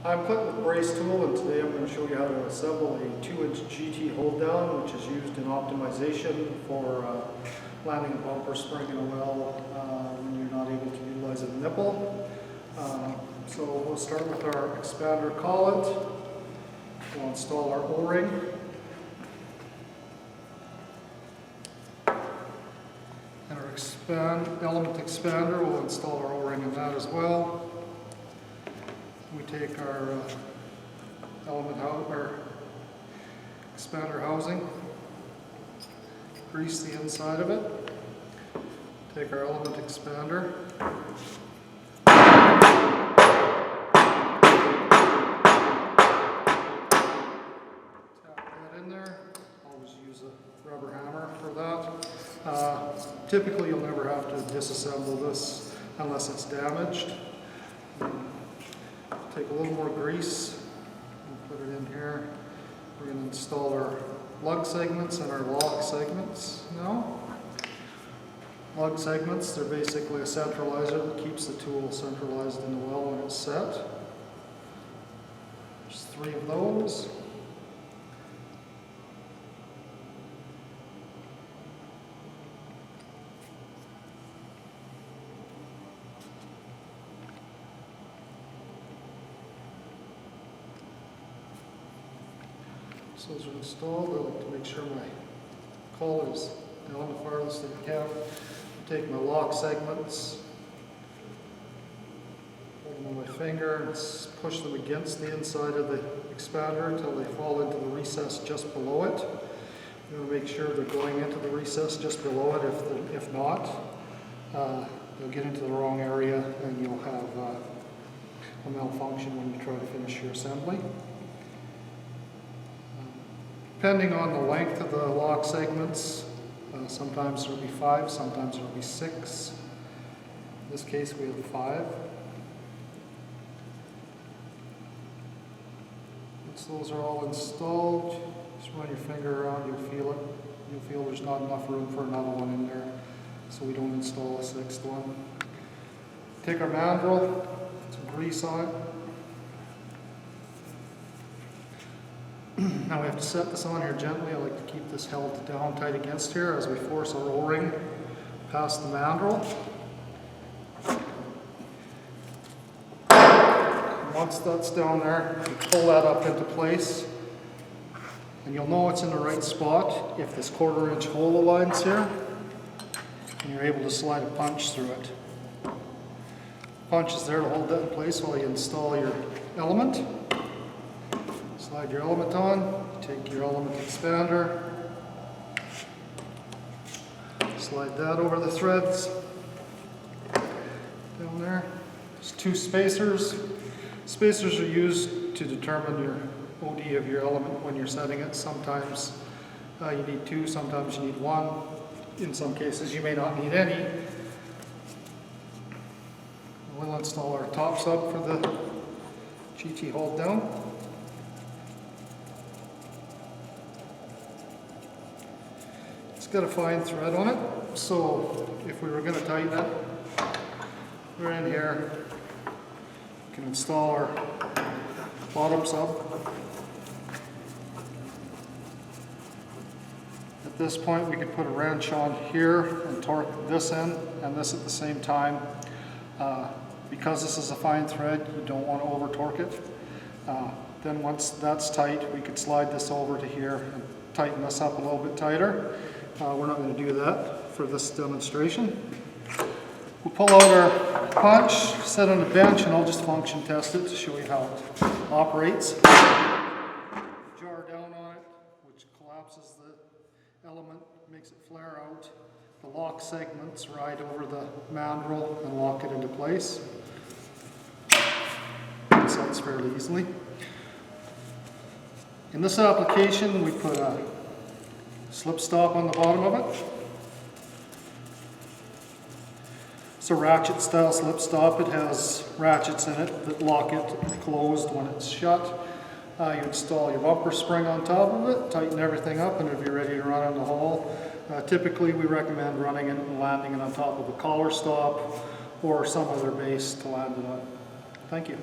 I'm Clint with Brace Tool, and today I'm going to show you how to assemble a 2-inch GT hold down, which is used in optimization for landing a bumper spring in a well when you're not able to utilize a nipple. So we'll start with our expander collet. We'll install our O-ring. And our element expander, we'll install our O-ring in that as well. We take our expander housing, grease the inside of it, take our element expander, tap that in there. Always use a rubber hammer for that. Typically you'll never have to disassemble this unless it's damaged. Take a little more grease and put it in here. We're going to install our lug segments and our lock segments now. Lug segments, they're basically a centralizer that keeps the tool centralized in the well when it's set. There's 3 of those. So those are installed. I like to make sure my collar is down the farthest I can. Take my lock segments, hold them with my finger, and push them against the inside of the expander until they fall into the recess just below it. You want to make sure they're going into the recess just below it. If not, they'll get into the wrong area and you'll have a malfunction when you try to finish your assembly. Depending on the length of the lock segments, sometimes there will be 5, sometimes there will be 6. In this case we have 5. Once those are all installed, just run your finger around, you'll feel it. You'll feel there's not enough room for another one in there, so we don't install a 6th one. Take our mandrel, some grease on it. Now we have to set this on here gently. I like to keep this held down tight against here as we force our O-ring past the mandrel. Once that's down there, you pull that up into place. And you'll know it's in the right spot if this 1/4 inch hole aligns here. And you're able to slide a punch through it. Punch is there to hold that in place while you install your element. Slide your element on, take your element expander, slide that over the threads, down there. There's 2 spacers. Spacers are used to determine your OD of your element when you're setting it. Sometimes you need 2, sometimes you need 1. In some cases you may not need any. We'll install our top sub for the GT hold down. It's got a fine thread on it, so if we were going to tighten it, we're in here. We can install our bottom sub. At this point we could put a wrench on here and torque this in and this at the same time. Because this is a fine thread, you don't want to over torque it. Then once that's tight, we could slide this over to here and tighten this up a little bit tighter. We're not going to do that for this demonstration. We'll pull out our punch, set on a bench, and I'll just function test it to show you how it operates. Jar down on it, which collapses the element, makes it flare out. The lock segments ride over the mandrel and lock it into place. It sets fairly easily. In this application, we put a slip stop on the bottom of it. It's a ratchet style slip stop. It has ratchets in it that lock it closed when it's shut. You install your bumper spring on top of it, tighten everything up, and it'll be ready to run in the hole. Typically we recommend running it and landing it on top of a collar stop or some other base to land it on. Thank you.